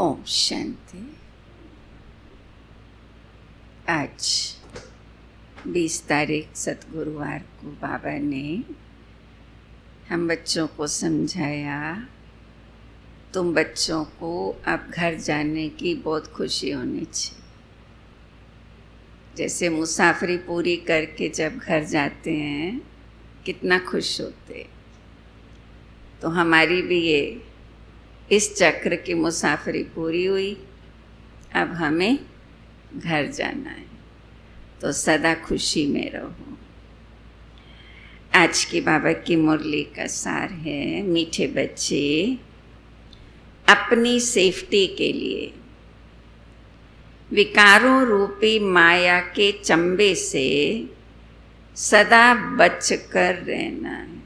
ओम शांति। आज 20 तारीख सतगुरुवार को बाबा ने हम बच्चों को समझाया, तुम बच्चों को अब घर जाने की बहुत खुशी होनी चाहिए। जैसे मुसाफरी पूरी करके जब घर जाते हैं कितना खुश होते, तो हमारी भी ये इस चक्र की मुसाफरी पूरी हुई, अब हमें घर जाना है, तो सदा खुशी में रहो। आज की बाबा की मुरली का सार है, मीठे बच्चे अपनी सेफ्टी के लिए विकारों रूपी माया के चंबे से सदा बच कर रहना है।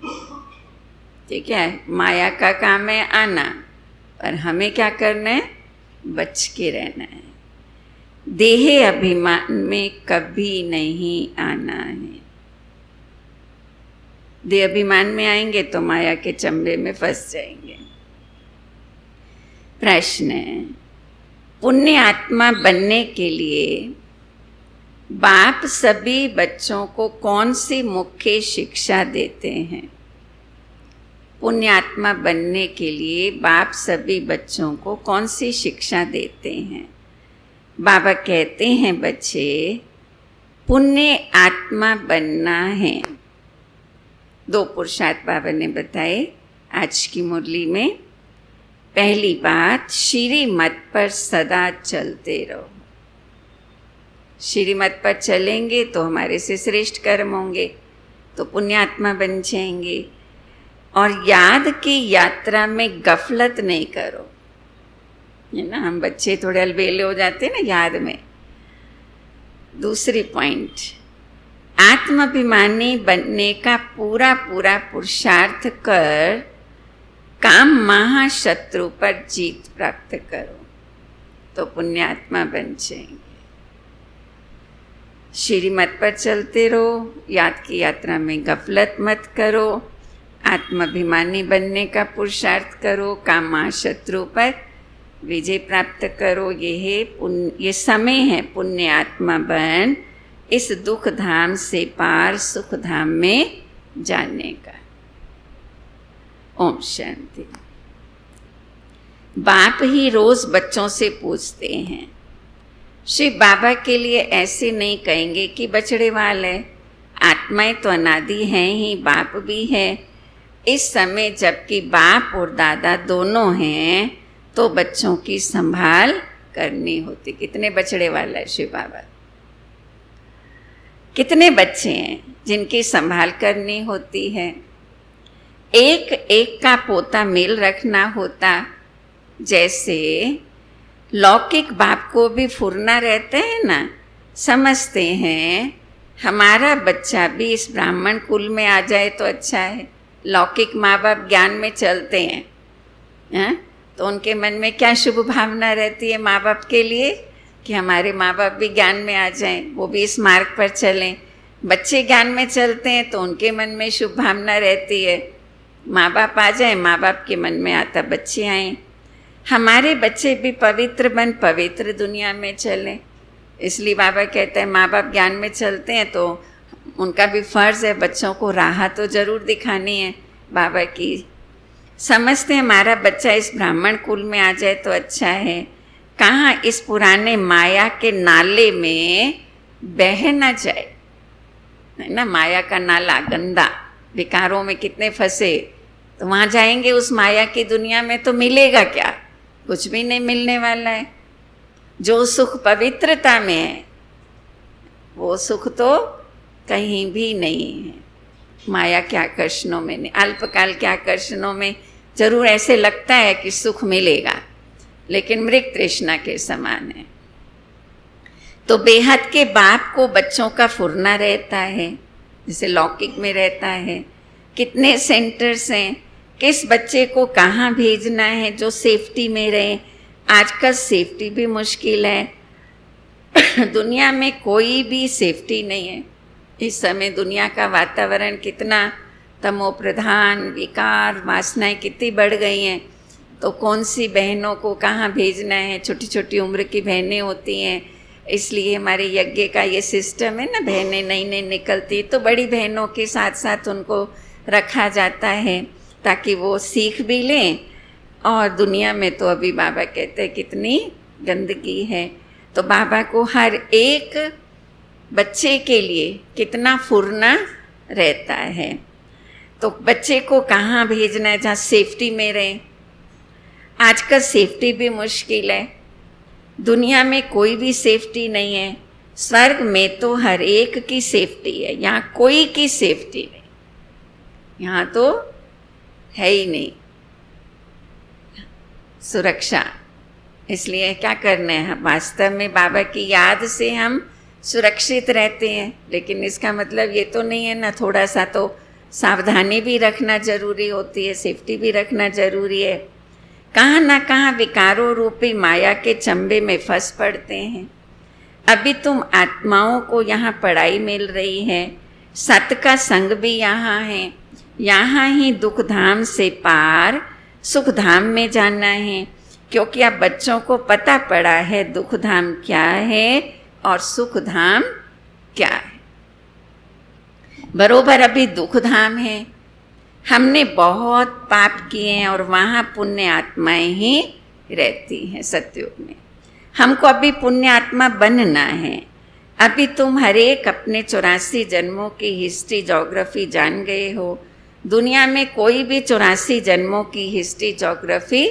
ठीक है, माया का काम है आना, पर हमें क्या करना है? बच के रहना है। देह अभिमान में कभी नहीं आना है। देह अभिमान में आएंगे तो माया के चंबे में फंस जाएंगे। प्रश्न है, पुण्य आत्मा बनने के लिए बाप सभी बच्चों को कौन सी मुख्य शिक्षा देते हैं? पुण्य आत्मा बनने के लिए बाप सभी बच्चों को कौन सी शिक्षा देते हैं? बाबा कहते हैं, बच्चे पुण्य आत्मा बनना है। 2 पुरुषार्थ बाबा ने बताए आज की मुरली में। पहली बात, श्रीमत पर सदा चलते रहो। श्रीमत पर चलेंगे तो हमारे से श्रेष्ठ कर्म होंगे, तो पुण्यात्मा बन जाएंगे। और याद की यात्रा में गफलत नहीं करो, है ना। हम बच्चे थोड़े अलबेले हो जाते हैं ना याद में। दूसरी पॉइंट, आत्माभिमानी बनने का पूरा पूरा पुरुषार्थ कर काम महाशत्रु पर जीत प्राप्त करो, तो पुण्यात्मा बन जाएंगे। श्रीमत पर चलते रहो, याद की यात्रा में गफलत मत करो, आत्माभिमानी बनने का पुरुषार्थ करो, काम महाशत्रु पर विजय प्राप्त करो। ये समय है पुण्य आत्मा बन इस दुख धाम से पार सुख धाम में जाने का। ओम शांति। बाप ही रोज बच्चों से पूछते हैं, श्री बाबा के लिए ऐसे नहीं कहेंगे कि बछड़े वाल है, आत्माएं तो अनादि हैं ही, बाप भी है। इस समय जबकि बाप और दादा दोनों हैं तो बच्चों की संभाल करनी होती। कितने बछड़े वाला है शिव बाबा, कितने बच्चे हैं जिनकी संभाल करनी होती है। एक एक का पोता मेल रखना होता। जैसे लौकिक बाप को भी फुरना रहते हैं ना, समझते हैं हमारा बच्चा भी इस ब्राह्मण कुल में आ जाए तो अच्छा है। लौकिक माँ बाप ज्ञान में चलते हैं, तो उनके मन में क्या शुभ भावना रहती है माँ बाप के लिए कि हमारे माँ बाप भी ज्ञान में आ जाएं, वो भी इस मार्ग पर चलें। बच्चे ज्ञान में चलते हैं तो उनके मन में शुभ भावना रहती है, माँ बाप आ जाएं, माँ बाप के मन में आता बच्चे आएँ। हमारे बच्चे भी पवित्र बन पवित्र दुनिया में चलें। इसलिए बाबा कहते हैं माँ बाप ज्ञान में चलते हैं तो उनका भी फर्ज है बच्चों को राह तो जरूर दिखानी है बाबा की। समझते हैं हमारा बच्चा इस ब्राह्मण कुल में आ जाए तो अच्छा है, कहाँ इस पुराने माया के नाले में बह न जाए, है ना। माया का नाला गंदा, विकारों में कितने फंसे, तो वहाँ जाएंगे उस माया की दुनिया में तो मिलेगा क्या? कुछ भी नहीं मिलने वाला है। जो सुख पवित्रता में है वो सुख तो कहीं भी नहीं है। माया के आकर्षणों में नहीं, अल्पकाल के आकर्षणों में जरूर ऐसे लगता है कि सुख मिलेगा, लेकिन मृग तृष्णा के समान है। तो बेहद के बाप को बच्चों का फुरना रहता है, जैसे लौकिक में रहता है। कितने सेंटर्स हैं, किस बच्चे को कहाँ भेजना है जो सेफ्टी में रहे। आजकल सेफ्टी भी मुश्किल है दुनिया में कोई भी सेफ्टी नहीं है। इस समय दुनिया का वातावरण कितना तमो प्रधान, विकार, वासनाएं कितनी बढ़ गई हैं। तो कौन सी बहनों को कहाँ भेजना है, छोटी छोटी उम्र की बहनें होती हैं, इसलिए हमारे यज्ञ का ये सिस्टम है ना, बहनें नई नई निकलती तो बड़ी बहनों के साथ साथ उनको रखा जाता है ताकि वो सीख भी लें। और दुनिया में तो अभी बाबा कहते हैं कितनी गंदगी है, तो बाबा को हर एक बच्चे के लिए कितना फुरना रहता है। तो बच्चे को कहाँ भेजना है जहाँ सेफ्टी में रहे। आजकल सेफ्टी भी मुश्किल है, दुनिया में कोई भी सेफ्टी नहीं है। स्वर्ग में तो हर एक की सेफ्टी है, यहाँ कोई की सेफ्टी नहीं, यहाँ तो है ही नहीं सुरक्षा। इसलिए क्या करना है, वास्तव में बाबा की याद से हम सुरक्षित रहते हैं, लेकिन इसका मतलब ये तो नहीं है ना, थोड़ा सा तो सावधानी भी रखना जरूरी होती है, सेफ्टी भी रखना जरूरी है। कहाँ ना कहाँ विकारों रूपी माया के चंबे में फंस पड़ते हैं। अभी तुम आत्माओं को यहाँ पढ़ाई मिल रही है, सत का संग भी यहाँ है, यहाँ ही दुख धाम से पार सुख धाम में जाना है। क्योंकि अब बच्चों को पता पड़ा है दुख धाम क्या है और सुख धाम क्या है। बरोबर अभी दुख धाम है, हमने बहुत पाप किए हैं और वहाँ पुण्य आत्माएं ही रहती हैं सतयुग में। हमको अभी पुण्य आत्मा बनना है। अभी तुम हर एक अपने 84 जन्मों की हिस्ट्री ज्योग्राफी जान गए हो। दुनिया में कोई भी 84 जन्मों की हिस्ट्री ज्योग्राफी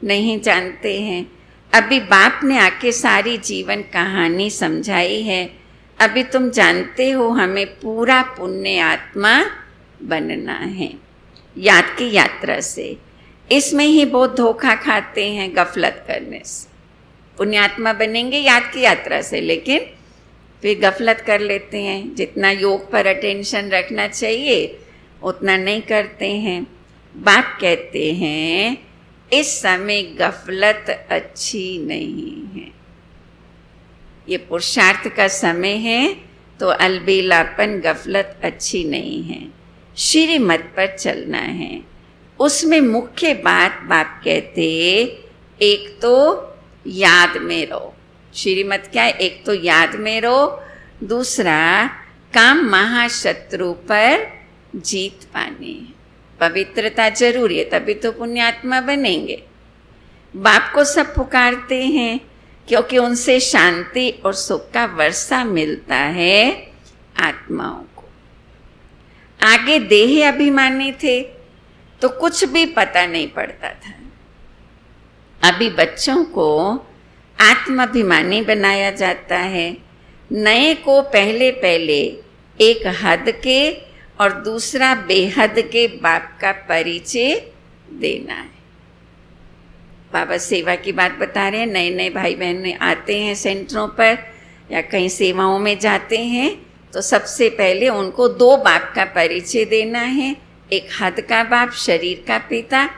नहीं जानते हैं। अभी बाप ने आके सारी जीवन कहानी समझाई है। अभी तुम जानते हो हमें पूरा पुण्य आत्मा बनना है याद की यात्रा से। इसमें ही बहुत धोखा खाते हैं गफलत करने से। पुण्यात्मा बनेंगे याद की यात्रा से, लेकिन फिर गफलत कर लेते हैं। जितना योग पर अटेंशन रखना चाहिए उतना नहीं करते हैं। बाप कहते हैं इस समय गफलत अच्छी नहीं है, ये पुरुषार्थ का समय है, तो अलबेलापन गफलत अच्छी नहीं है। श्रीमत पर चलना है। उसमें मुख्य बात बाप कहते एक तो याद में रहो। श्रीमत क्या है, एक तो याद में रहो, दूसरा काम महाशत्रु पर जीत पानी है। पवित्रता जरूरी है, तभी तो पुण्यात्मा बनेंगे। बाप को सब पुकारते हैं क्योंकि उनसे शांति और सुख का वर्षा मिलता है आत्माओं को। आगे देह अभिमानी थे तो कुछ भी पता नहीं पड़ता था। अभी बच्चों को आत्माभिमानी बनाया जाता है। नए को पहले पहले एक हद के और दूसरा बेहद के बाप का परिचय देना है। बाबा सेवा की बात बता रहे हैं। नए नए भाई बहन आते हैं सेंटरों पर या कहीं सेवाओं में जाते हैं तो सबसे पहले उनको दो बाप का परिचय देना है। एक हद का बाप शरीर का पिता,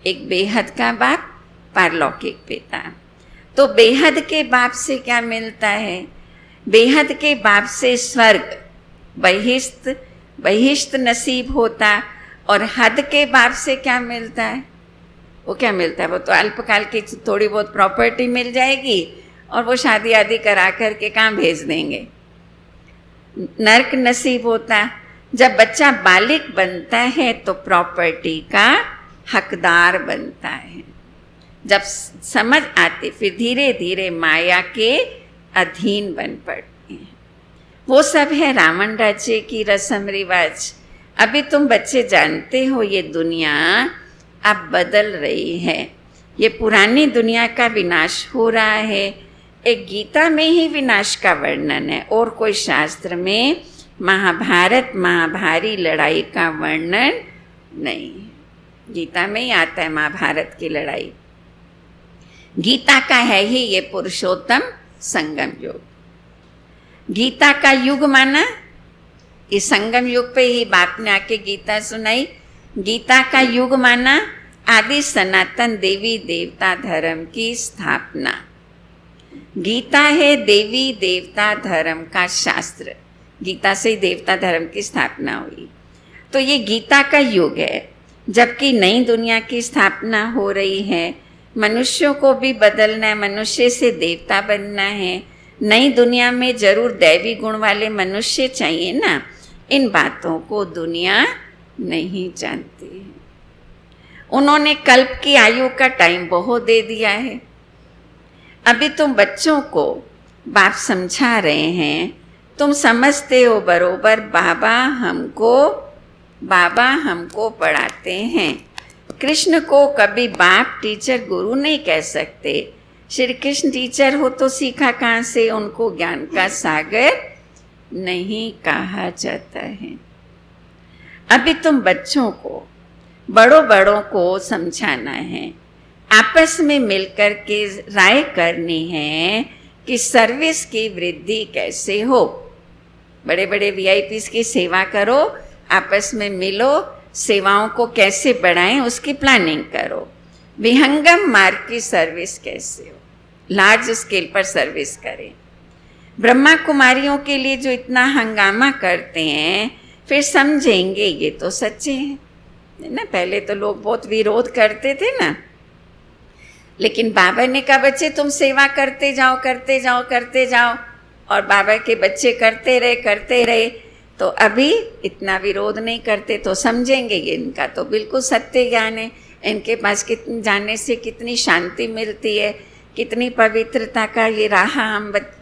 एक बेहद का बाप पारलौकिक पिता। तो बेहद के बाप से क्या मिलता है? बेहद के बाप से स्वर्ग बहिष्त नसीब होता। और हद के बाप से क्या मिलता है? वो क्या मिलता है? वो तो अल्पकाल की थोड़ी बहुत प्रॉपर्टी मिल जाएगी और वो शादी आदि करा कर के कहाँ भेज देंगे। नर्क नसीब होता। जब बच्चा बालिग बनता है तो प्रॉपर्टी का हकदार बनता है। जब समझ आती फिर धीरे धीरे माया के अधीन बन पड़ते हैं। वो सब है रावण राज्य की रस्म रिवाज। अभी तुम बच्चे जानते हो ये दुनिया अब बदल रही है। ये पुरानी दुनिया का विनाश हो रहा है। एक गीता में ही विनाश का वर्णन है और कोई शास्त्र में महाभारत महाभारी लड़ाई का वर्णन नहीं। गीता में ही आता है महाभारत की लड़ाई। गीता का है ही ये पुरुषोत्तम संगम युग। गीता का युग माना इस संगम युग पे ही बाप ने आके गीता सुनाई। गीता का युग माना आदि सनातन देवी देवता धर्म की स्थापना। गीता है देवी देवता धर्म का शास्त्र। गीता से ही देवता धर्म की स्थापना हुई। तो ये गीता का युग है। जबकि नई दुनिया की स्थापना हो रही है। मनुष्यों को भी बदलना है, मनुष्य से देवता बनना है। नई दुनिया में जरूर दैवी गुण वाले मनुष्य चाहिए ना। इन बातों को दुनिया नहीं जानती है। उन्होंने कल्प की आयु का टाइम बहुत दे दिया है। अभी तुम बच्चों को बाप समझा रहे हैं, तुम समझते हो बरोबर। बाबा हमको पढ़ाते हैं। कृष्ण को कभी बाप, टीचर, गुरु नहीं कह सकते। श्री कृष्ण टीचर हो तो सीखा कहाँ से? उनको ज्ञान का सागर नहीं कहा जाता है। अभी तुम बच्चों को, बड़ों को समझाना है, आपस में मिलकर के राय करनी है कि सर्विस की वृद्धि कैसे हो। बड़े बड़े वीआईपीज़ की सेवा करो, आपस में मिलो, सेवाओं को कैसे बढ़ाएं उसकी प्लानिंग करो। विहंगम मार्ग की सर्विस कैसे हो, लार्ज स्केल पर सर्विस करें। ब्रह्मा कुमारियों के लिए जो इतना हंगामा करते हैं, फिर समझेंगे ये तो सच्चे हैं ना। पहले तो लोग बहुत विरोध करते थे ना, लेकिन बाबा ने कहा बच्चे तुम सेवा करते जाओ। और बाबा के बच्चे करते रहे तो अभी इतना विरोध नहीं करते, तो समझेंगे ये इनका तो बिल्कुल सत्य ज्ञान है। इनके पास जाने से कितनी शांति मिलती है, कितनी पवित्रता का ये राह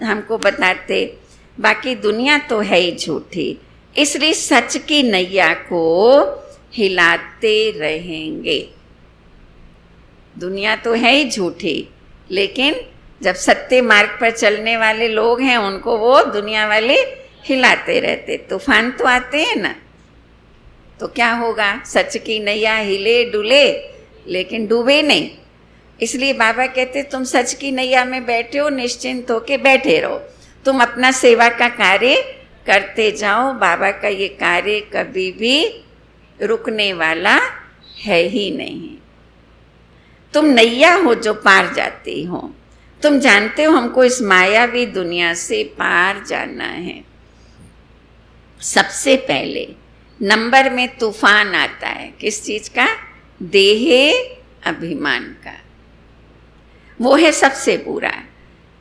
हमको बताते। बाकी दुनिया तो है ही झूठी, इसलिए सच की नैया को हिलाते रहेंगे। दुनिया तो है ही झूठी, लेकिन जब सत्य मार्ग पर चलने वाले लोग हैं उनको वो दुनिया वाले हिलाते रहते। तूफान तो आते हैं ना, तो क्या होगा? सच की नैया हिले डुले लेकिन डूबे नहीं। इसलिए बाबा कहते तुम सच की नैया में बैठे हो, निश्चिंत होके बैठे रहो। तुम अपना सेवा का कार्य करते जाओ। बाबा का ये कार्य कभी भी रुकने वाला है ही नहीं। तुम नैया हो जो पार जाती हो। तुम जानते हो हमको इस मायावी दुनिया से पार जाना है। सबसे पहले नंबर में तूफान आता है, किस चीज का? देहे अभिमान का। वो है सबसे बुरा।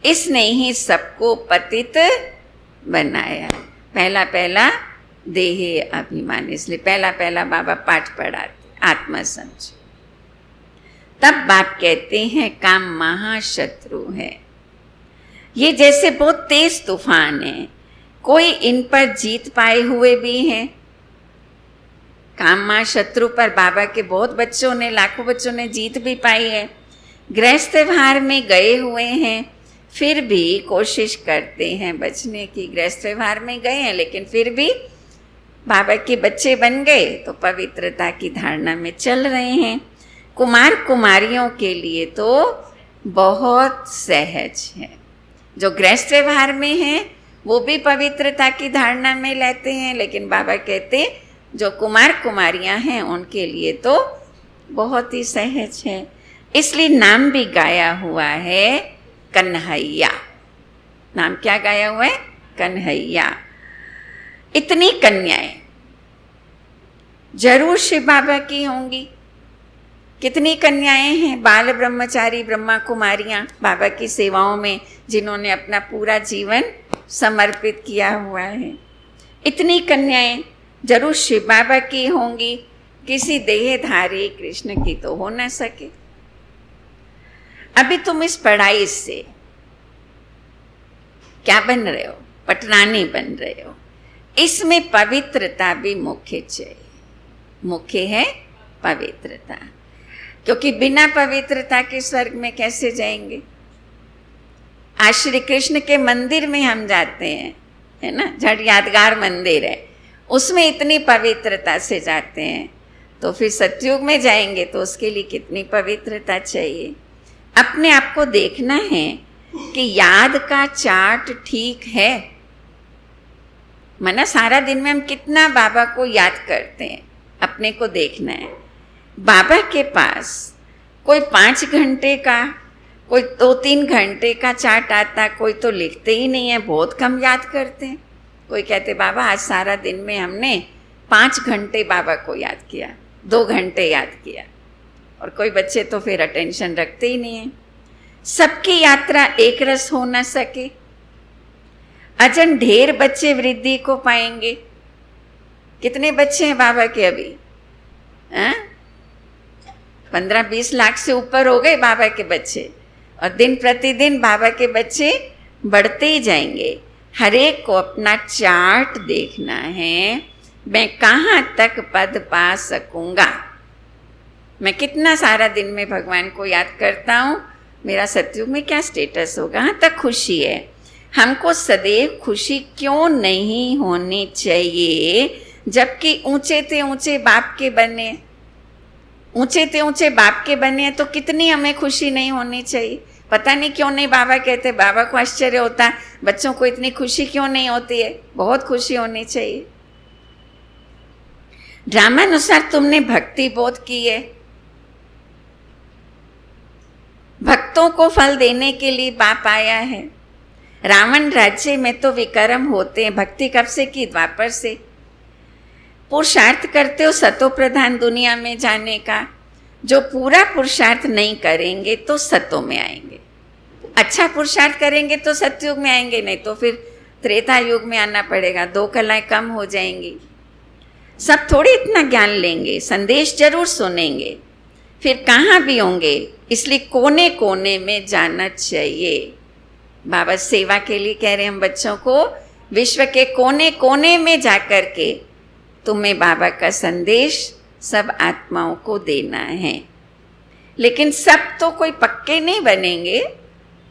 इसने ही सबको पतित बनाया। पहला देहे अभिमान, इसलिए पहला बाबा पाठ पढ़ाते आत्मा समझो। तब बाप कहते हैं काम महाशत्रु है। ये जैसे बहुत तेज तूफान है, कोई इन पर जीत पाए हुए भी हैं। काम महाशत्रु पर बाबा के बहुत बच्चों ने, लाखों बच्चों ने जीत भी पाई है। गृहस्थ व्यवहार में गए हुए हैं, फिर भी कोशिश करते हैं बचने की। गृहस्थ व्यवहार में गए हैं लेकिन फिर भी बाबा के बच्चे बन गए, तो पवित्रता की धारणा में चल रहे हैं। कुमार कुमारियों के लिए तो बहुत सहज है। जो गृहस्थ व्यवहार में हैं वो भी पवित्रता की धारणा में लेते हैं, लेकिन बाबा कहते जो कुमार कुमारियां हैं उनके लिए तो बहुत ही सहज है। इसलिए नाम भी गाया हुआ है कन्हैया। नाम क्या गाया हुआ है? कन्हैया। इतनी कन्याएं जरूर शिव बाबा की होंगी। कितनी कन्याएं हैं बाल ब्रह्मचारी ब्रह्मा कुमारियां बाबा की सेवाओं में, जिन्होंने अपना पूरा जीवन समर्पित किया हुआ है। इतनी कन्याएं जरूर शिव बाबा की होंगी, किसी देहधारी कृष्ण की तो हो न सके। अभी तुम इस पढ़ाई से क्या बन रहे हो? पटरानी बन रहे हो। इसमें पवित्रता भी मुख्य चाहिए। मुख्य है पवित्रता, क्योंकि बिना पवित्रता के स्वर्ग में कैसे जाएंगे? आज श्री कृष्ण के मंदिर में हम जाते हैं, है ना, जड़ यादगार मंदिर है, उसमें इतनी पवित्रता से जाते हैं, तो फिर सतयुग में जाएंगे तो उसके लिए कितनी पवित्रता चाहिए। अपने आप को देखना है कि याद का चार्ट ठीक है। माना सारा दिन में हम कितना बाबा को याद करते हैं, अपने को देखना है। बाबा के पास कोई 5 घंटे का, कोई 2-3 घंटे का चार्ट आता, कोई तो लिखते ही नहीं है, बहुत कम याद करते हैं। कोई कहते बाबा आज सारा दिन में हमने 5 घंटे बाबा को याद किया, 2 घंटे याद किया। और कोई बच्चे तो फिर अटेंशन रखते ही नहीं है। सबकी यात्रा एक रस हो न सके, अजन ढेर बच्चे वृद्धि को पाएंगे। कितने बच्चे हैं बाबा के अभी? 15-20 लाख से ऊपर हो गए बाबा के बच्चे, और दिन प्रतिदिन बाबा के बच्चे बढ़ते ही जाएंगे। हर एक को अपना चार्ट देखना है, मैं कहाँ तक पद पा सकूंगा, मैं कितना सारा दिन में भगवान को याद करता हूँ, मेरा सतयुग में क्या स्टेटस होगा, कहाँ तक खुशी है। हमको सदैव खुशी क्यों नहीं होनी चाहिए, जबकि ऊंचे ते ऊंचे बाप के बने, ऊंचे ते ऊंचे बाप के बने तो कितनी हमें खुशी नहीं होनी चाहिए। पता नहीं क्यों नहीं बाबा कहते, बाबा को आश्चर्य होता है बच्चों को इतनी खुशी क्यों नहीं होती है, बहुत खुशी होनी चाहिए। ड्रामानुसार तुमने भक्ति बोध की है, भक्तों को फल देने के लिए बाप आया है। रावण राज्य में तो विक्रम होते हैं, भक्ति कब से की? द्वापर से। पुरुषार्थ करते हो सतो प्रधान दुनिया में जाने का, जो पूरा पुरुषार्थ नहीं करेंगे तो सतो में आएंगे। अच्छा पुरुषार्थ करेंगे तो सतयुग में आएंगे, नहीं तो फिर त्रेता युग में आना पड़ेगा, 2 कलाएं कम हो जाएंगी। सब थोड़ी इतना ज्ञान लेंगे, संदेश जरूर सुनेंगे, फिर कहाँ भी होंगे। इसलिए कोने कोने में जाना चाहिए। बाबा सेवा के लिए कह रहे हैं हम बच्चों को, विश्व के कोने कोने में जाकर के तुम्हें बाबा का संदेश सब आत्माओं को देना है। लेकिन सब तो कोई पक्के नहीं बनेंगे,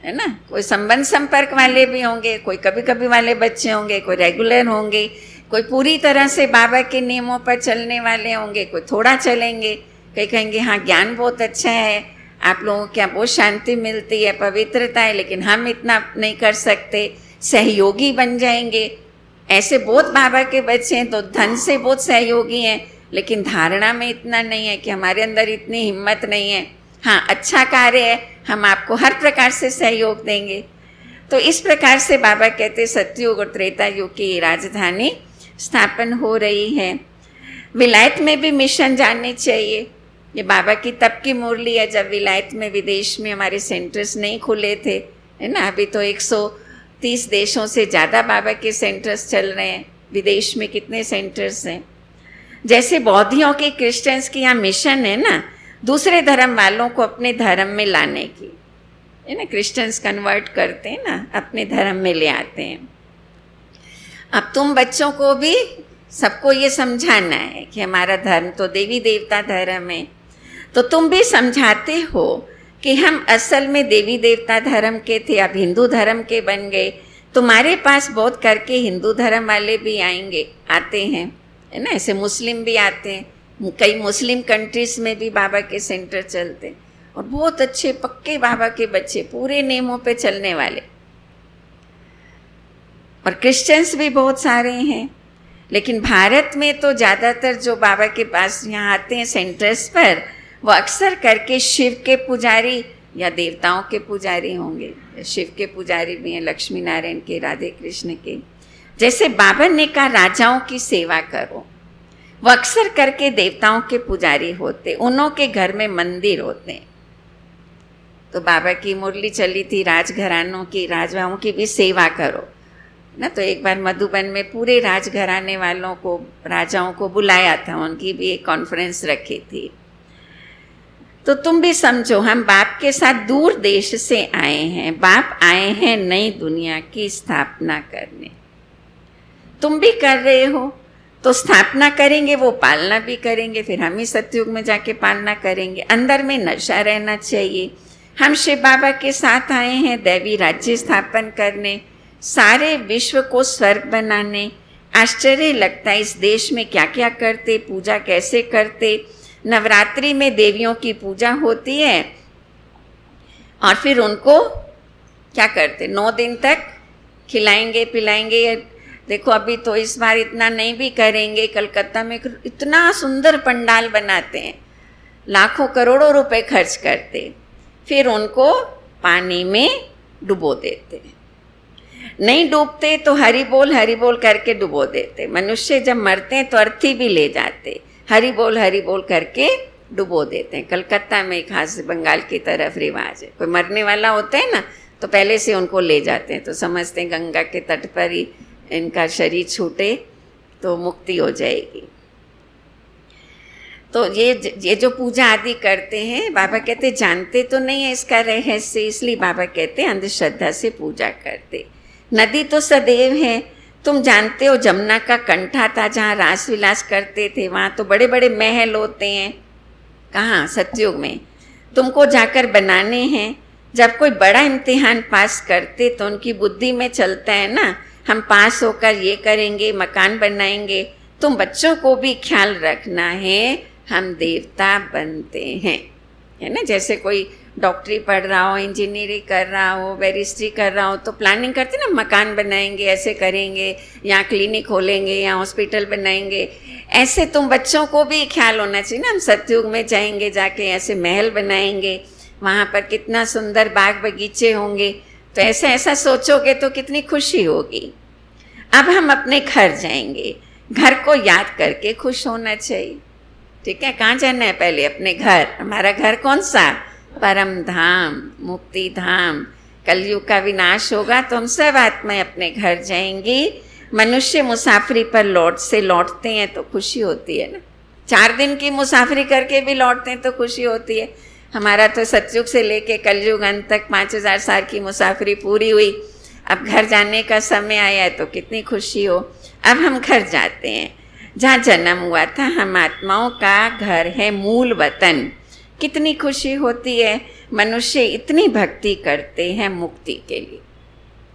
है ना, कोई संबंध संपर्क वाले भी होंगे, कोई कभी कभी वाले बच्चे होंगे, कोई रेगुलर होंगे, कोई पूरी तरह से बाबा के नियमों पर चलने वाले होंगे, कोई थोड़ा चलेंगे, कई कहेंगे हाँ ज्ञान बहुत अच्छा है, आप लोगों को क्या बहुत शांति मिलती है, पवित्रता है, लेकिन हम इतना नहीं कर सकते, सहयोगी बन जाएंगे। ऐसे बहुत बाबा के बच्चे हैं तो धन से बहुत सहयोगी हैं, लेकिन धारणा में इतना नहीं है कि हमारे अंदर इतनी हिम्मत नहीं है। हाँ अच्छा कार्य है, हम आपको हर प्रकार से सहयोग देंगे। तो इस प्रकार से बाबा कहते सतयुग और त्रेता युग की राजधानी स्थापन हो रही है। विलायत में भी मिशन जानने चाहिए। ये बाबा की तब की मुरली है जब विलायत में विदेश में हमारे सेंटर्स नहीं खुले थे, है ना। अभी तो 130 देशों से ज़्यादा बाबा के सेंटर्स चल रहे हैं। विदेश में कितने सेंटर्स हैं। जैसे बौद्धियों के, क्रिश्चियंस की यहाँ मिशन है ना, दूसरे धर्म वालों को अपने धर्म में लाने की, है ना। क्रिश्चियंस कन्वर्ट करते हैं ना, अपने धर्म में ले आते हैं। अब तुम बच्चों को भी सबको ये समझाना है कि हमारा धर्म तो देवी देवता धर्म है, तो तुम भी समझाते हो कि हम असल में देवी देवता धर्म के थे, अब हिंदू धर्म के बन गए। तुम्हारे पास बहुत करके हिंदू धर्म वाले भी आएंगे, आते हैं, है ना। ऐसे मुस्लिम भी आते हैं, कई मुस्लिम कंट्रीज में भी बाबा के सेंटर चलते हैं, और बहुत अच्छे पक्के बाबा के बच्चे, पूरे नियमों पे चलने वाले। और क्रिश्चियंस भी बहुत सारे हैं। लेकिन भारत में तो ज़्यादातर जो बाबा के पास यहाँ आते हैं सेंटर्स पर, वो अक्सर करके शिव के पुजारी या देवताओं के पुजारी होंगे। शिव के पुजारी भी हैं, लक्ष्मी नारायण के, राधे कृष्ण के। जैसे बाबा ने कहा राजाओं की सेवा करो, वो अक्सर करके देवताओं के पुजारी होते, उन्हों के घर में मंदिर होते। तो बाबा की मुरली चली थी राजघरानों की, राजाओं की भी सेवा करो ना। तो एक बार मधुबन में पूरे राजघराने वालों को, राजाओं को बुलाया था, उनकी भी एक कॉन्फ्रेंस रखी थी। तो तुम भी समझो, हम बाप के साथ दूर देश से आए हैं, बाप आए हैं नई दुनिया की स्थापना करने। तुम भी कर रहे हो, तो स्थापना करेंगे, वो पालना भी करेंगे, फिर हम ही सतयुग में जाके पालना करेंगे। अंदर में नशा रहना चाहिए। हम शिव बाबा के साथ आए हैं दैवी राज्य स्थापन करने, सारे विश्व को स्वर्ग बनाने। आश्चर्य लगता है इस देश में क्या क्या करते, पूजा कैसे करते। नवरात्रि में देवियों की पूजा होती है, और फिर उनको क्या करते, 9 दिन तक खिलाएंगे पिलाएंगे। देखो अभी तो इस बार इतना नहीं भी करेंगे, कलकत्ता में इतना सुंदर पंडाल बनाते हैं, लाखों करोड़ों रुपए खर्च करते, फिर उनको पानी में डुबो देते। नहीं डूबते तो हरि बोल करके डुबो देते। मनुष्य जब मरते हैं तो अर्थी भी ले जाते, हरि बोल करके डुबो देते हैं। कलकत्ता में खास बंगाल की तरफ रिवाज है, कोई मरने वाला होता है ना तो पहले से उनको ले जाते हैं, तो समझते हैं गंगा के तट पर ही इनका शरीर छूटे तो मुक्ति हो जाएगी। तो ये जो पूजा आदि करते हैं, बाबा कहते जानते तो नहीं है इसका रहस्य, इसलिए बाबा कहते हैं अंधश्रद्धा से पूजा करते। नदी तो सदैव है, तुम जानते हो जमुना का कंठा था जहाँ रास विलास करते थे, वहाँ तो बड़े बड़े महल होते हैं। कहाँ? सतयुग में। तुमको जाकर बनाने हैं। जब कोई बड़ा इम्तिहान पास करते तो उनकी बुद्धि में चलता है ना, हम पास होकर ये करेंगे, मकान बनाएंगे। तुम बच्चों को भी ख्याल रखना है, हम देवता बनते हैं, है ना। जैसे कोई डॉक्टरी पढ़ रहा हो, इंजीनियरिंग कर रहा हो, बैरिस्ट्री कर रहा हो, तो प्लानिंग करते ना, मकान बनाएंगे, ऐसे करेंगे, यहाँ क्लिनिक खोलेंगे, यहाँ हॉस्पिटल बनाएंगे। ऐसे तुम बच्चों को भी ख्याल होना चाहिए ना, हम सतयुग में जाएंगे, जाके ऐसे महल बनाएंगे, वहाँ पर कितना सुंदर बाग बगीचे होंगे, तो ऐसा ऐसा सोचोगे तो कितनी खुशी होगी। अब हम अपने घर जाएंगे, घर को याद करके खुश होना चाहिए। ठीक है, कहाँ जाना है? पहले अपने घर। हमारा घर कौन सा? परम धाम, मुक्ति धाम। कलयुग का विनाश होगा तो हम सब आत्माएं अपने घर जाएंगी। मनुष्य मुसाफरी पर लौटते हैं तो खुशी होती है ना। 4 दिन की मुसाफरी करके भी लौटते हैं तो खुशी होती है। हमारा तो सतयुग से लेके कलयुग अंत तक 5000 साल की मुसाफरी पूरी हुई, अब घर जाने का समय आया है तो कितनी खुशी हो। अब हम घर जाते हैं जहाँ जन्म हुआ था, हम आत्माओं का घर है मूल वतन। कितनी खुशी होती है। मनुष्य इतनी भक्ति करते हैं मुक्ति के लिए,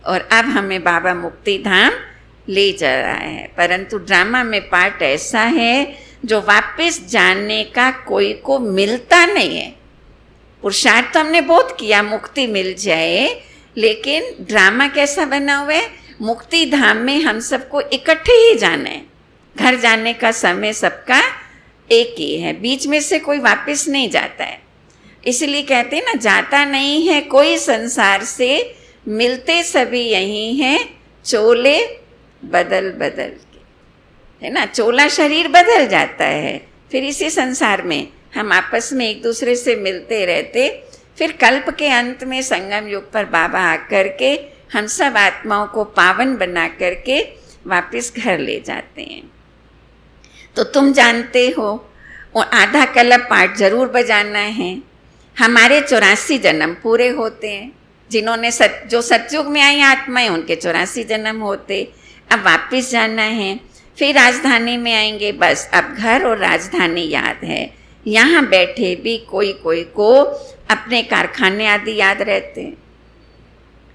और अब हमें बाबा मुक्ति धाम ले जा रहा है। परंतु ड्रामा में पार्ट ऐसा है जो वापस जाने का कोई को मिलता नहीं है। पुरुषार्थ तो हमने बहुत किया मुक्ति मिल जाए, लेकिन ड्रामा कैसा बना हुआ है? मुक्ति धाम में हम सबको इकट्ठे ही जाना है। घर जाने का समय सबका एक ही है, बीच में से कोई वापस नहीं जाता है। इसलिए कहते हैं ना, जाता नहीं है कोई संसार से, मिलते सभी यही हैं, चोले बदल बदल के, है ना। चोला शरीर बदल जाता है, फिर इसी संसार में हम आपस में एक दूसरे से मिलते रहते। फिर कल्प के अंत में संगम युग पर बाबा आकर के हम सब आत्माओं को पावन बना करके वापस घर ले जाते हैं। तो तुम जानते हो, और आधा कलप पाठ जरूर बजाना है। हमारे 84 जन्म पूरे होते हैं। जिन्होंने जो सतयुग में आई आत्माएं, उनके 84 जन्म होते। अब वापस जाना है, फिर राजधानी में आएंगे। बस अब घर और राजधानी याद है। यहाँ बैठे भी कोई कोई को अपने कारखाने आदि याद रहते हैं।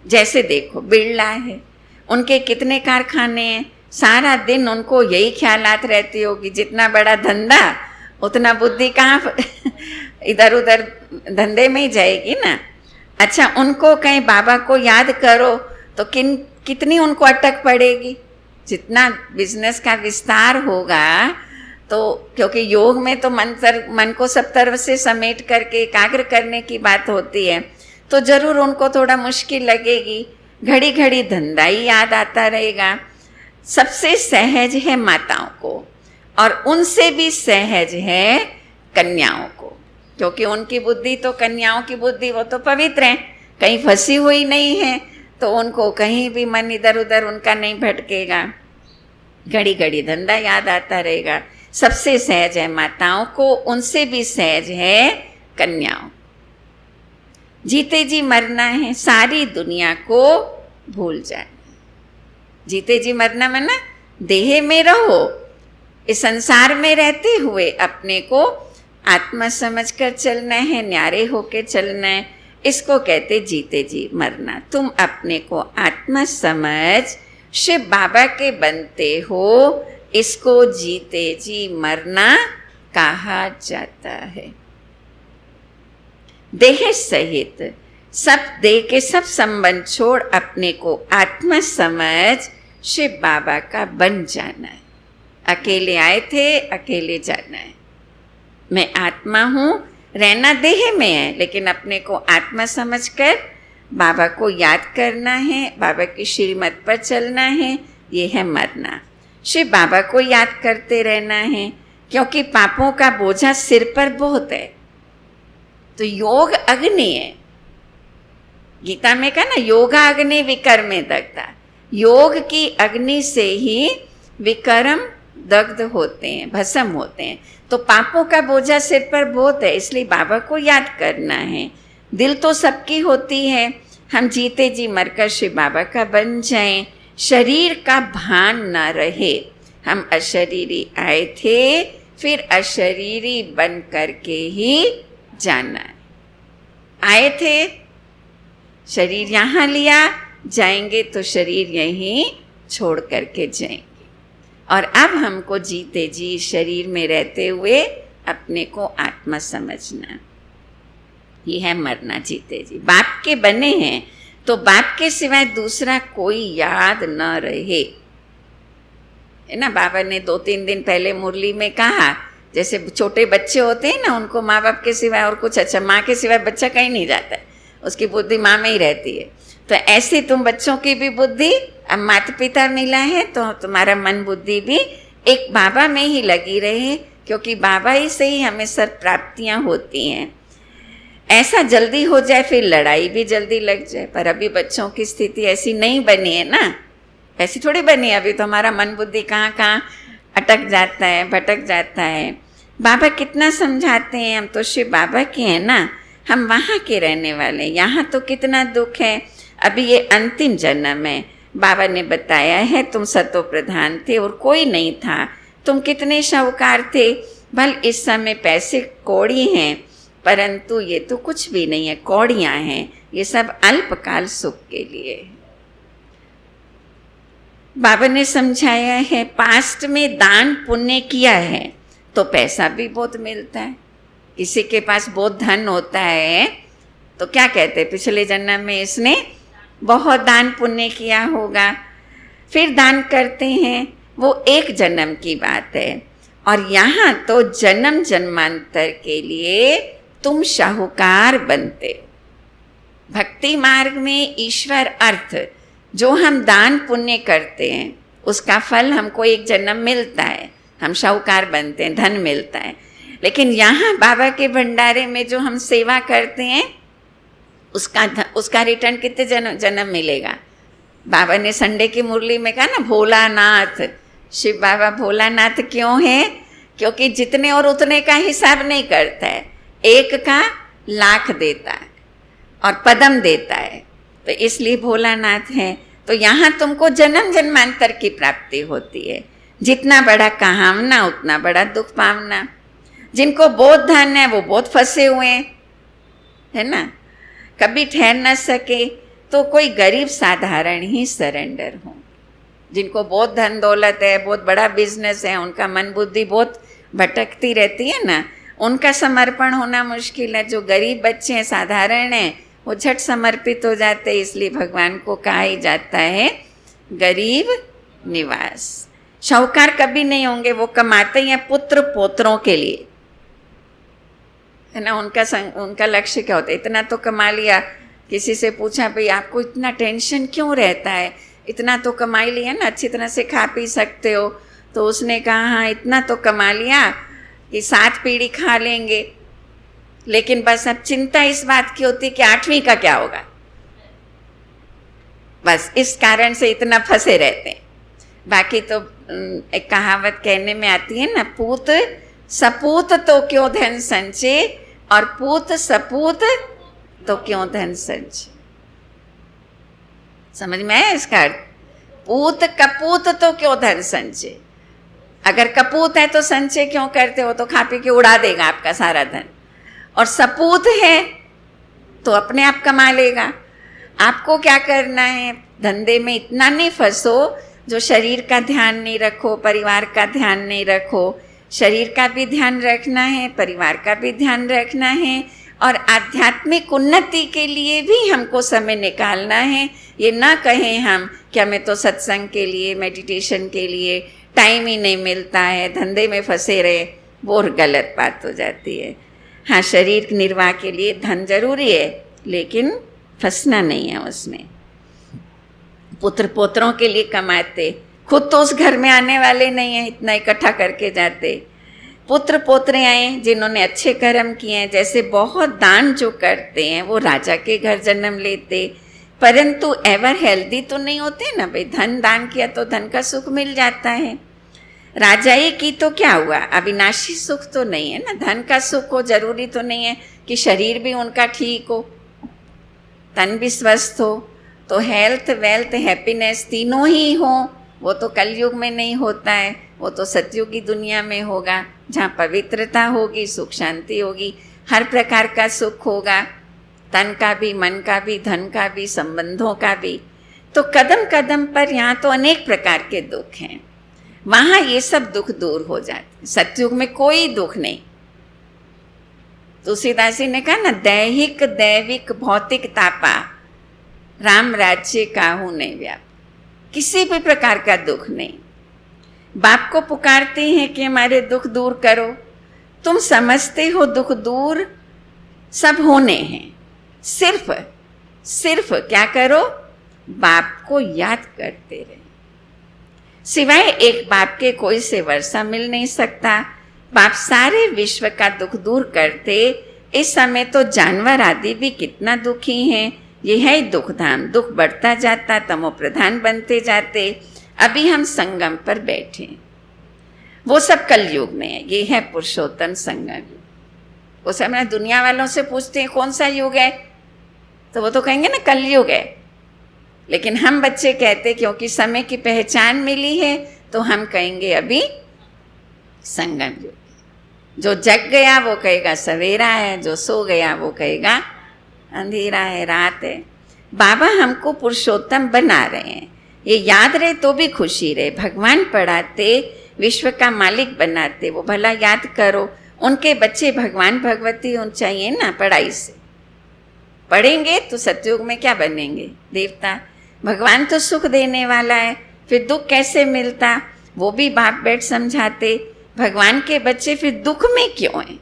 जैसे देखो बिरला है, उनके कितने कारखाने हैं, सारा दिन उनको यही ख्यालात रहती होगी, जितना बड़ा धंधा उतना बुद्धि कहाँ इधर उधर धंधे में ही जाएगी ना। अच्छा, उनको कहीं बाबा को याद करो तो कितनी उनको अटक पड़ेगी। जितना बिजनेस का विस्तार होगा, तो क्योंकि योग में तो मन को सब तरफ से समेट करके एकाग्र करने की बात होती है, तो जरूर उनको थोड़ा मुश्किल लगेगी। घड़ी घड़ी धंधा ही याद आता रहेगा। सबसे सहज है माताओं को, और उनसे भी सहज है कन्याओं को, क्योंकि उनकी बुद्धि तो कन्याओं की बुद्धि वो तो पवित्र है, कहीं फंसी हुई नहीं है, तो उनको कहीं भी मन इधर उधर उनका नहीं भटकेगा। घड़ी घड़ी धंधा याद आता रहेगा। सबसे सहज है माताओं को, उनसे भी सहज है कन्याओं। जीते जी मरना है, सारी दुनिया को भूल जाना। जीते जी मरना माना देह में रहो, इस संसार में रहते हुए अपने को आत्मा समझकर चलना है, न्यारे होकर चलना है। इसको कहते जीते जी मरना। तुम अपने को आत्मा समझ शिव बाबा के बनते हो, इसको जीते जी मरना कहा जाता है। देह सहित सब देह के सब संबंध छोड़ अपने को आत्मा समझ शिव बाबा का बन जाना है। अकेले आए थे, अकेले जाना है। मैं आत्मा हूँ, रहना देह में है, लेकिन अपने को आत्मा समझकर बाबा को याद करना है, बाबा की श्रीमत पर चलना है। ये है मरना। शिव बाबा को याद करते रहना है। क्योंकि पापों का बोझा सिर पर बहुत है। तो योग अग्नि है, गीता में कहा ना, योगा अग्नि विकर्मे दग्धा। योग की अग्नि से ही विकर्म दग्ध होते हैं, भस्म होते हैं। तो पापों का बोझा सिर पर बहुत है, इसलिए बाबा को याद करना है। दिल तो सबकी होती है, हम जीते जी मरकर शिव बाबा का बन जाएं, शरीर का भान ना रहे। हम अशरीरी आए थे, फिर अशरीरी बन करके ही जाना है। आए थे, शरीर यहाँ लिया, जाएंगे तो शरीर यहीं छोड़ करके जाएंगे। और अब हमको जीते जी शरीर में रहते हुए अपने को आत्मा समझना, ये है मरना जीते जी। बाप के बने हैं तो बाप के सिवाय दूसरा कोई याद न रहे, है ना। बाबा ने 2-3 दिन पहले मुरली में कहा, जैसे छोटे बच्चे होते हैं ना, उनको माँ बाप के सिवाय और कुछ, अच्छा माँ के सिवाय बच्चा कहीं नहीं जाता है, उसकी बुद्धि माँ में ही रहती है। तो ऐसे तुम बच्चों की भी बुद्धि, अब माता पिता मिला है तो तुम्हारा मन बुद्धि भी एक बाबा में ही लगी रहे, क्योंकि बाबा ही से ही हमें सब प्राप्तियाँ होती हैं। ऐसा जल्दी हो जाए फिर लड़ाई भी जल्दी लग जाए, पर अभी बच्चों की स्थिति ऐसी नहीं बनी है ना, ऐसी थोड़ी बनी है। अभी तो हमारा मन बुद्धि कहाँ कहाँ अटक जाता है, भटक जाता है। बाबा कितना समझाते हैं, हम तो शिव बाबा के हैं ना, हम वहाँ के रहने वाले। यहाँ तो कितना दुख है, अभी ये अंतिम जन्म है। बाबा ने बताया है, तुम सतो प्रधान थे और कोई नहीं था, तुम कितने शाहूकार थे। भल इस समय पैसे कौड़ी हैं, परंतु ये तो कुछ भी नहीं है, कौड़ियाँ हैं, ये सब अल्पकाल सुख के लिए। बाबा ने समझाया है, पास्ट में दान पुण्य किया है तो पैसा भी बहुत मिलता है। किसी के पास बहुत धन होता है तो क्या कहते हैं, पिछले जन्म में इसने बहुत दान पुण्य किया होगा, फिर दान करते हैं, वो एक जन्म की बात है। और यहाँ तो जन्म जन्मांतर के लिए तुम शाहूकार बनते हो। भक्ति मार्ग में ईश्वर अर्थ, जो हम दान पुण्य करते हैं उसका फल हमको एक जन्म मिलता है, हम शाहूकार बनते हैं, धन मिलता है। लेकिन यहाँ बाबा के भंडारे में जो हम सेवा करते हैं उसका रिटर्न कितने जन्म मिलेगा। बाबा ने संडे की मुरली में कहा ना, भोलानाथ, शिव बाबा भोलानाथ क्यों है, क्योंकि जितने और उतने का हिसाब नहीं करता है, एक का लाख देता है और पदम देता है, तो इसलिए भोलानाथ है। तो यहाँ तुमको जन्म जन्मांतर की प्राप्ति होती है। जितना बड़ा कहावना उतना बड़ा दुख पावना। जिनको बहुत धन है वो बहुत फंसे हुए हैं, है ना, कभी ठहर न सके, तो कोई गरीब साधारण ही सरेंडर हो। जिनको बहुत धन दौलत है, बहुत बड़ा बिजनेस है, उनका मन बुद्धि बहुत भटकती रहती है ना, उनका समर्पण होना मुश्किल है। जो गरीब बच्चे हैं, साधारण हैं, वो झट समर्पित हो जाते हैं। इसलिए भगवान को कहा ही जाता है गरीब निवास। शाहूकार कभी नहीं होंगे, वो कमाते हैं पुत्र पोत्रों के लिए, है ना। उनका लक्ष्य क्या होता है, इतना तो कमा लिया। किसी से पूछा, भाई आपको इतना टेंशन क्यों रहता है, इतना तो कमा लिया ना, अच्छी तरह से खा पी सकते हो। तो उसने कहा, हाँ इतना तो कमा लिया कि 7 पीढ़ी खा लेंगे, लेकिन बस अब चिंता इस बात की होती कि 8वीं का क्या होगा। बस इस कारण से इतना फंसे रहते हैं। बाकी तो एक कहावत कहने में आती है ना, पूत सपूत तो क्यों धन संचे, और पूत सपूत तो क्यों धन संचे। समझ में आया इसका अर्थ? पूत कपूत तो क्यों धन संचे। अगर कपूत है तो संचय क्यों करते हो, तो खा पी के उड़ा देगा आपका सारा धन। और सपूत है तो अपने आप कमा लेगा। आपको क्या करना है, धंधे में इतना नहीं फंसो जो शरीर का ध्यान नहीं रखो, परिवार का ध्यान नहीं रखो। शरीर का भी ध्यान रखना है, परिवार का भी ध्यान रखना है, और आध्यात्मिक उन्नति के लिए भी हमको समय निकालना है। ये ना कहें हम कि हमें तो सत्संग के लिए, मेडिटेशन के लिए टाइम ही नहीं मिलता है, धंधे में फंसे रहे, वो गलत बात हो जाती है। हाँ, शरीर निर्वाह के लिए धन जरूरी है, लेकिन फंसना नहीं है उसमें। पुत्र पोत्रों के लिए कमाते, खुद तो उस घर में आने वाले नहीं है, इतना इकट्ठा करके जाते। पुत्र पोत्रियाएं जिन्होंने अच्छे कर्म किए हैं, जैसे बहुत दान जो करते हैं वो राजा के घर जन्म लेते, परंतु एवर हेल्दी तो नहीं होते ना भाई। धन दान किया तो धन का सुख मिल जाता है। राजाई की तो क्या हुआ, अविनाशी सुख तो नहीं है ना। धन का सुख हो जरूरी तो नहीं है कि शरीर भी उनका ठीक हो, तन भी स्वस्थ हो। तो हेल्थ वेल्थ हैप्पीनेस तीनों ही हो, वो तो कलयुग में नहीं होता है, वो तो सतयुग की दुनिया में होगा, जहाँ पवित्रता होगी, सुख शांति होगी, हर प्रकार का सुख होगा, तन का भी, मन का भी, धन का भी, संबंधों का भी। तो कदम कदम पर यहाँ तो अनेक प्रकार के दुख हैं, वहाँ ये सब दुख दूर हो जाते। सतयुग में कोई दुख नहीं। तुलसीदास जी ने कहा ना, दैहिक दैविक भौतिक तापा राम राज्य काहू नहीं व्याप। किसी भी प्रकार का दुख नहीं। बाप को पुकारते हैं कि हमारे दुख दूर करो, तुम समझते हो दुख दूर सब होने हैं, सिर्फ क्या करो, बाप को याद करते रहे। सिवाय एक बाप के कोई से वर्षा मिल नहीं सकता। बाप सारे विश्व का दुख दूर करते। इस समय तो जानवर आदि भी कितना दुखी हैं। ये है दुख धाम, दुख बढ़ता जाता, तमो प्रधान बनते जाते। अभी हम संगम पर बैठे, वो सब कलयुग में है। ये है पुरुषोत्तम संगम युग। उस समय दुनिया वालों से पूछते हैं कौन सा युग है, तो वो तो कहेंगे ना कलयुग है। लेकिन हम बच्चे कहते क्योंकि समय की पहचान मिली है तो हम कहेंगे अभी संगम युग। जो जग गया वो कहेगा सवेरा है, जो सो गया वो कहेगा अंधेरा है, रात है। बाबा हमको पुरुषोत्तम बना रहे हैं, ये याद रहे तो भी खुशी रहे। भगवान पढ़ाते, विश्व का मालिक बनाते, वो भला याद करो। उनके बच्चे भगवान भगवती होने चाहिए ना। पढ़ाई से पढ़ेंगे तो सतयुग में क्या बनेंगे, देवता। भगवान तो सुख देने वाला है, फिर दुख कैसे मिलता, वो भी बाप बैठ समझाते। भगवान के बच्चे फिर दुख में क्यों हैं,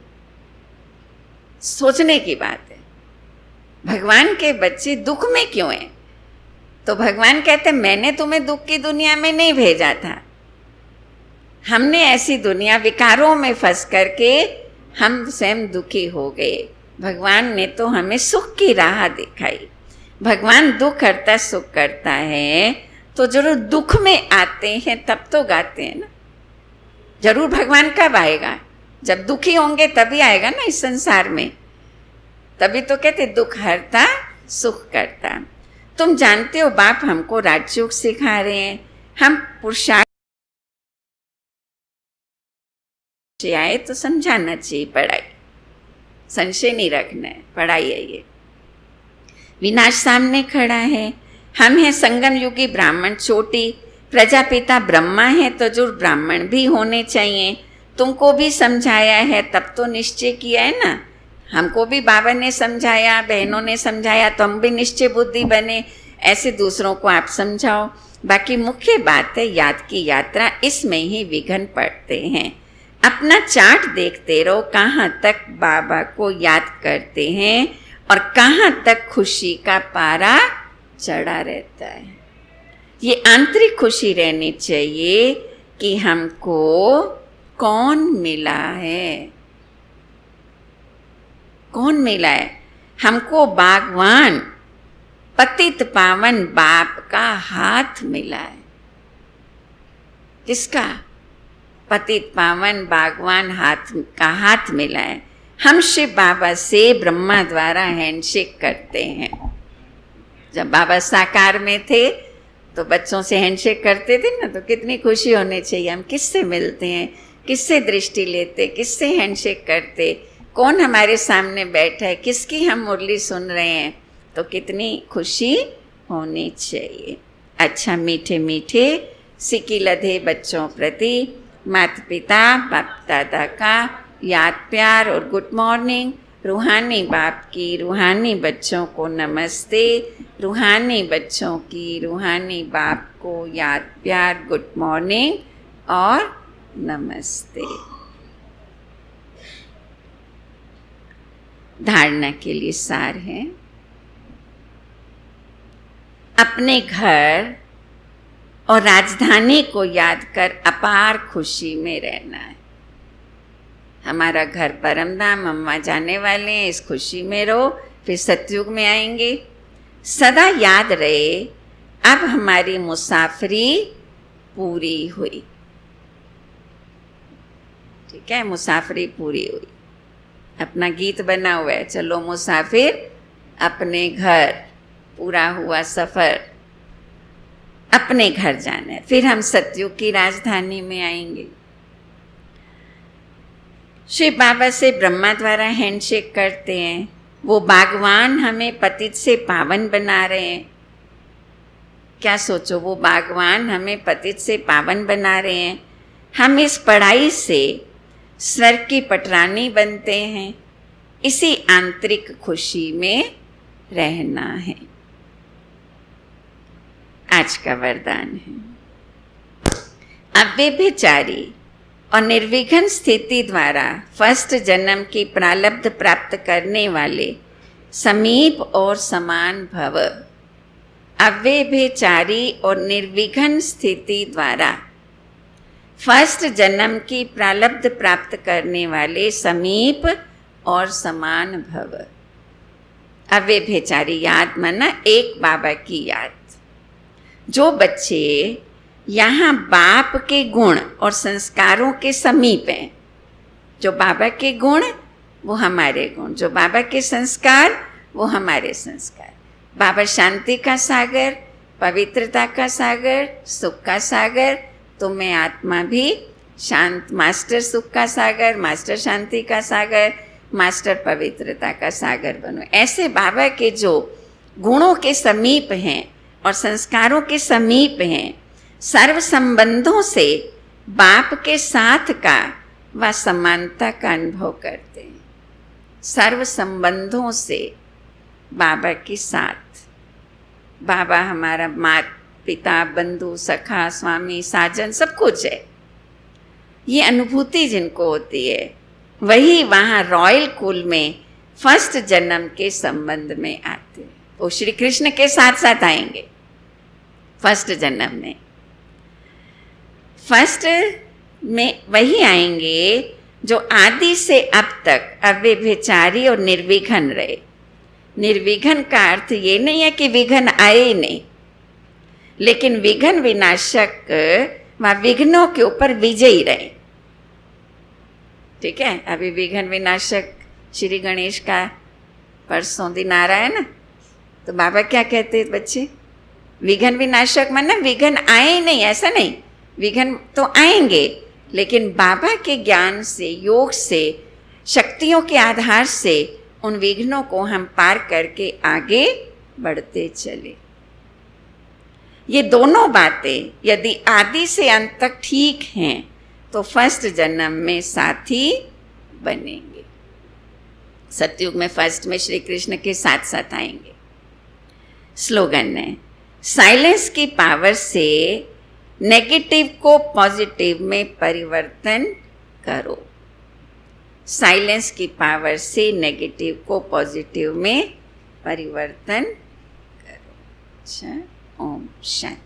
सोचने की बात है। भगवान के बच्चे दुख में क्यों हैं? तो भगवान कहते मैंने तुम्हें दुख की दुनिया में नहीं भेजा था। हमने ऐसी दुनिया विकारों में फंस करके हम स्वयं दुखी हो गए। भगवान ने तो हमें सुख की राह दिखाई। भगवान दुख करता सुख करता है, तो जरूर दुख में आते हैं तब तो गाते हैं ना। जरूर भगवान कब आएगा, जब दुखी होंगे तभी आएगा ना इस संसार में। तभी तो कहते दुख हरता सुख करता। तुम जानते हो बाप हमको राजयोग सिखा रहे हैं। हम पुरुषार्थ आए तो समझाना चाहिए, पढ़ाई संशय नहीं रखना है, पढ़ाई है ये। विनाश सामने खड़ा है। हम हैं संगम युगी ब्राह्मण, चोटी प्रजापिता ब्रह्मा है तो जरूर ब्राह्मण भी होने चाहिए। तुमको भी समझाया है तब तो निश्चय किया है ना। हमको भी बाबा ने समझाया, बहनों ने समझाया, तो हम भी निश्चय बुद्धि बने। ऐसे दूसरों को आप समझाओ। बाकी मुख्य बात है याद की यात्रा, इसमें ही विघ्न पड़ते हैं। अपना चार्ट देखते रहो, कहाँ तक बाबा को याद करते हैं और कहाँ तक खुशी का पारा चढ़ा रहता है। ये आंतरिक खुशी रहनी चाहिए कि हमको कौन मिला है, कौन मिला है हमको। बागवान पतित पावन बाप का हाथ मिला है। किसका? पतित पावन बागवान हाथ का हाथ मिला है। हम शिव बाबा से ब्रह्मा द्वारा हैंडशेक करते हैं। जब बाबा साकार में थे तो बच्चों से हैंडशेक करते थे ना, तो कितनी खुशी होनी चाहिए। हम किससे मिलते हैं, किससे दृष्टि लेते, किससे हैंडशेक करते, कौन हमारे सामने बैठा है, किसकी हम मुरली सुन रहे हैं, तो कितनी खुशी होनी चाहिए। अच्छा, मीठे मीठे सिकी लधे बच्चों प्रति माता पिता बाप दादा का याद प्यार और गुड मॉर्निंग। रूहानी बाप की रूहानी बच्चों को नमस्ते। रूहानी बच्चों की रूहानी बाप को याद प्यार, गुड मॉर्निंग और नमस्ते। धारणा के लिए सार है, अपने घर और राजधानी को याद कर अपार खुशी में रहना है। हमारा घर परमधाम, अम्मा जाने वाले हैं, इस खुशी में रहो, फिर सतयुग में आएंगे। सदा याद रहे अब हमारी मुसाफरी पूरी हुई। ठीक है, मुसाफरी पूरी हुई। अपना गीत बना हुआ है, चलो मुसाफिर अपने घर, पूरा हुआ सफर, अपने घर जाना है। फिर हम सतयुग की राजधानी में आएंगे। शिव बाबा से ब्रह्मा द्वारा हैंडशेक करते हैं। वो बागवान हमें पतित से पावन बना रहे हैं। क्या सोचो, वो बागवान हमें पतित से पावन बना रहे हैं। हम इस पढ़ाई से स्वर्ग की पटरानी बनते हैं। इसी आंतरिक खुशी में रहना है। आज का वरदान है, अव्यभिचारी और निर्विघ्न स्थिति द्वारा फर्स्ट जन्म की प्रारब्ध प्राप्त करने वाले समीप और समान भव। अव्यभिचारी और निर्विघ्न स्थिति द्वारा फर्स्ट जन्म की प्रारब्ध प्राप्त करने वाले समीप और समान भव। अव्यभिचारी याद माना एक बाबा की याद। जो बच्चे यहाँ बाप के गुण और संस्कारों के समीप हैं, जो बाबा के गुण वो हमारे गुण, जो बाबा के संस्कार वो हमारे संस्कार। बाबा शांति का सागर, पवित्रता का सागर, सुख का सागर, तो मैं आत्मा भी शांत, मास्टर सुख का सागर, मास्टर शांति का सागर, मास्टर पवित्रता का सागर बनो। ऐसे बाबा के जो गुणों के समीप हैं और संस्कारों के समीप हैं, सर्व संबंधों से बाप के साथ का व समानता का अनुभव करते हैं। सर्व संबंधों से बाबा के साथ, बाबा हमारा माता पिता, बंधु, सखा, स्वामी, साजन, सब कुछ है। ये अनुभूति जिनको होती है वही वहाँ रॉयल कुल में फर्स्ट जन्म के संबंध में आते हैं। वो श्री कृष्ण के साथ साथ आएंगे फर्स्ट जन्म में। फर्स्ट में वही आएंगे जो आदि से अब तक अव्यभिचारी और निर्विघ्न रहे। निर्विघ्न का अर्थ ये नहीं है कि विघ्न आए ही नहीं, लेकिन विघ्न विनाशक व विघ्नों के ऊपर विजयी रहे। ठीक है, अभी विघ्न विनाशक श्री गणेश का परसों दिन आ रहा है ना, तो बाबा क्या कहते हैं बच्चे, विघ्न विनाशक माना विघ्न आए नहीं, ऐसा नहीं, विघ्न तो आएंगे, लेकिन बाबा के ज्ञान से, योग से, शक्तियों के आधार से उन विघ्नों को हम पार करके आगे बढ़ते चले। ये दोनों बातें यदि आदि से अंत तक ठीक हैं तो फर्स्ट जन्म में साथी बनेंगे। सतयुग में फर्स्ट में श्री कृष्ण के साथ साथ आएंगे। स्लोगन है, साइलेंस की पावर से नेगेटिव को पॉजिटिव में परिवर्तन करो। साइलेंस की पावर से नेगेटिव को पॉजिटिव में परिवर्तन करो। अच्छा, ओम शांति।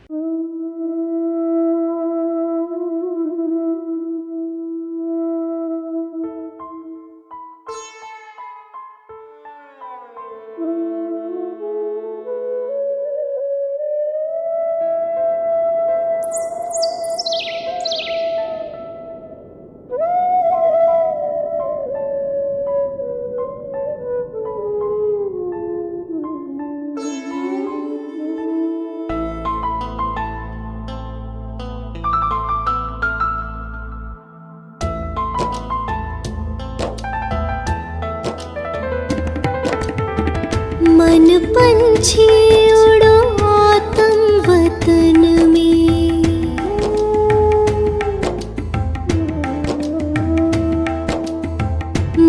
मन पंछी उड़ो आतम वतन में,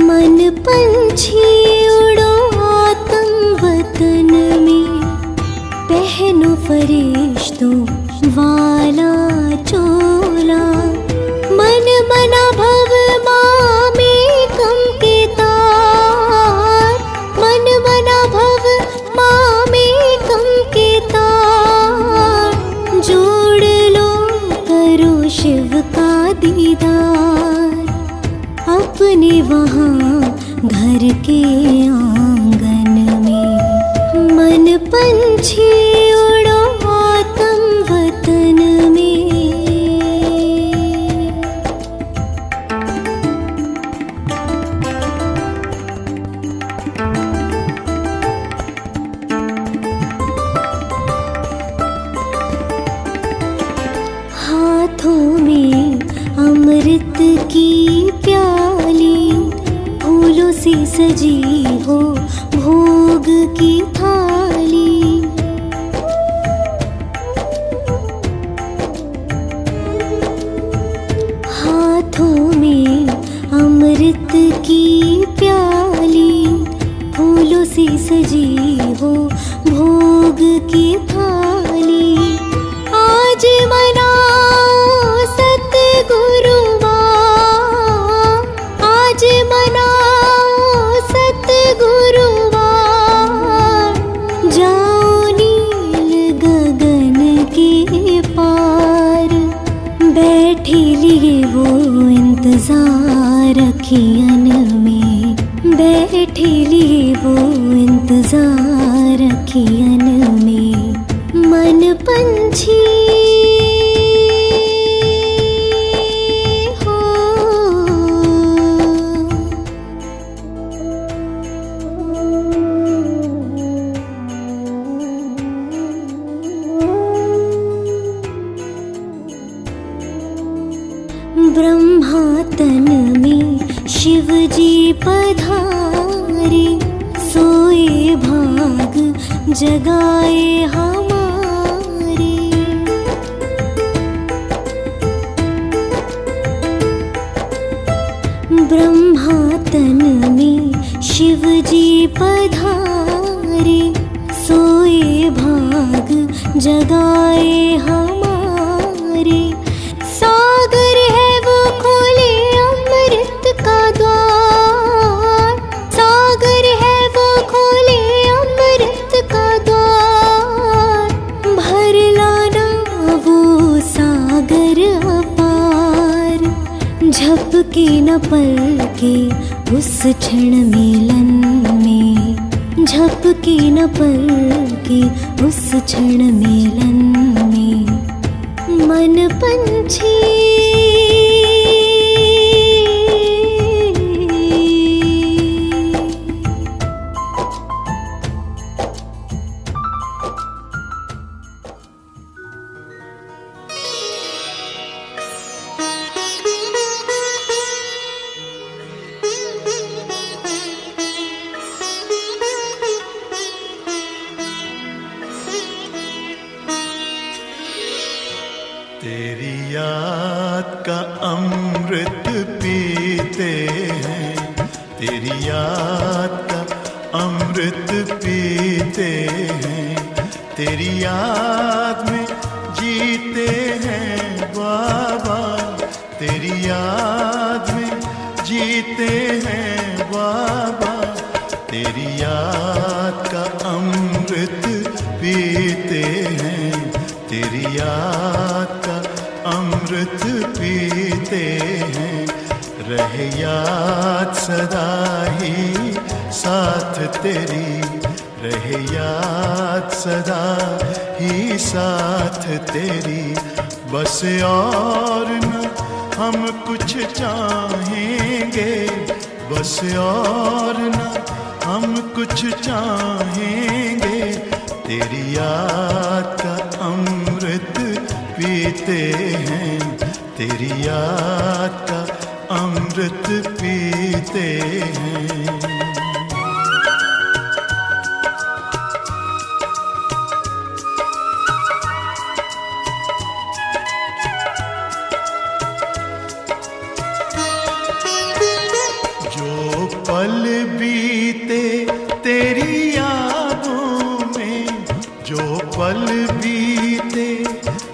मन पंछी उड़ो आतम वतन में, पहनो फरिश्तों वाला चोला, मन मना भव माँ में कम के तार, मन मना भव माँ में कम के तार, जोड़ लो करो शिव का दीदार, अपने वहाँ घर के आंगन में। मन पंछी उड़ो आतम वतन में। हाथों में अमृत की प्याली, फूलों से सजी हो भोग की थाली। हाथों में अमृत की प्याली, फूलों से सजी हो भोग की थाली। आज मनाओ सतगुरुवार, आज मनाओ सतगुरुवार। जाओ नील गगन के पार, बैठे लिए वो इंतजार अखियन में। बैठे लिए वो इंतजार अखियन में। मन पंछी हो। ब्रह्मा तन में शिव जी पधारे, सोए भाग जगाए हमारे। ब्रह्मा तन में शिव जी पधारे, सोए भाग जगाए हमारे। सागर है वो खोले अमृत का द्वार, सागर है वो खोले अमृत का द्वार। भर लाना वो सागर अपार, झपके न पलके उस क्षण मिलन में। झपके न पलके उस क्षण मिलन में। मन पंछी तेरी याद का अमृत पीते हैं, तेरी याद का अमृत पीते हैं। तेरी याद में जीते हैं बाबा, तेरी याद में जीते हैं बाबा। तेरी याद का अमृत पीते हैं, तेरी याद का अमृत पीते हैं। रहे याद सदा ही साथ तेरी, रहे याद सदा ही साथ तेरी। बस और न हम कुछ चाहेंगे, बस और न हम कुछ चाहेंगे। तेरी याद का अमृत पीते हैं, तेरी याद का अमृत पीते हैं। जो पल बीते तेरी यादों में, जो पल बीते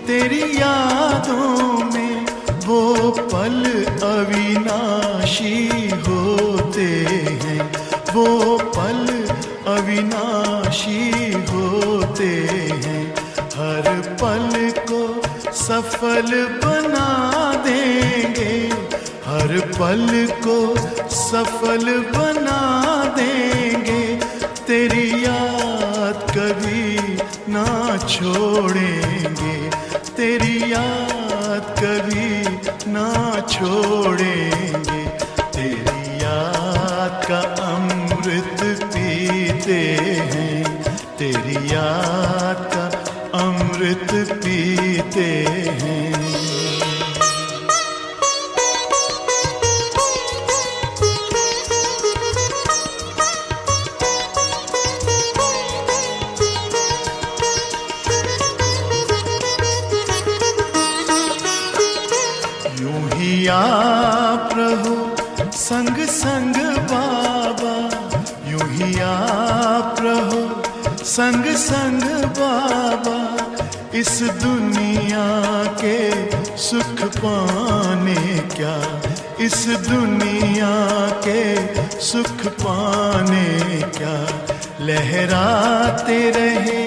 तेरी यादों में, वो पल अविनाशी होते हैं, वो पल अविनाशी होते हैं। हर पल को सफल बना देंगे, हर पल को सफल बना देंगे, तेरी याद कभी ना छोड़ेंगे, तेरी याद कभी ना छोड़ेंगे। तेरी याद का अमृत पीते हैं, तेरी याद का अमृत पीते हैं। यूं ही आप रहो संग संग बाबा, यूं ही आप रहो संग संग बाबा। इस दुनिया के सुख पाने क्या, इस दुनिया के सुख पाने क्या। लहराते रहे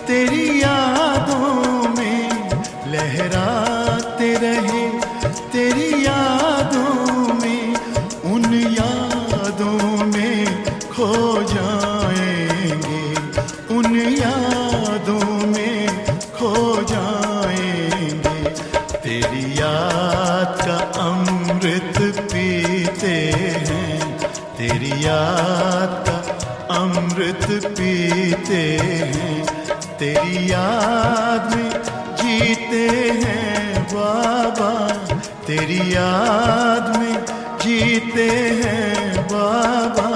तेरी यादों में, लहराते रहे तेरी यादों में, उन यादों में खो जाएंगे, उन यादों में खो जाएंगे। तेरी याद का अमृत पीते हैं, तेरी याद का अमृत पीते हैं। तेरी याद में जीते हैं बाबा, तेरी याद में जीते हैं बाबा।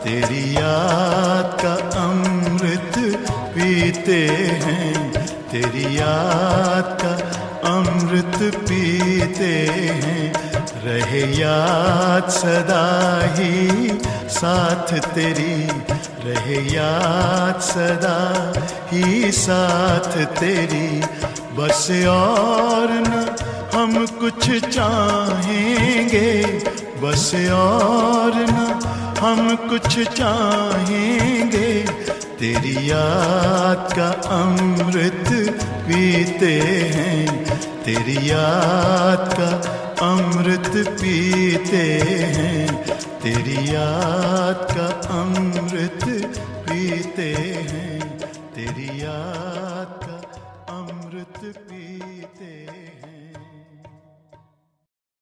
तेरी याद का अमृत पीते हैं, तेरी याद का अमृत पीते हैं। रहे याद सदा ही साथ तेरी, रहे याद सदा ही साथ तेरी। बस और न हम कुछ चाहेंगे, बस और न हम कुछ चाहेंगे। तेरी याद का अमृत पीते हैं, तेरी याद का अमृत पीते हैं, तेरी याद का अमृत पीते हैं।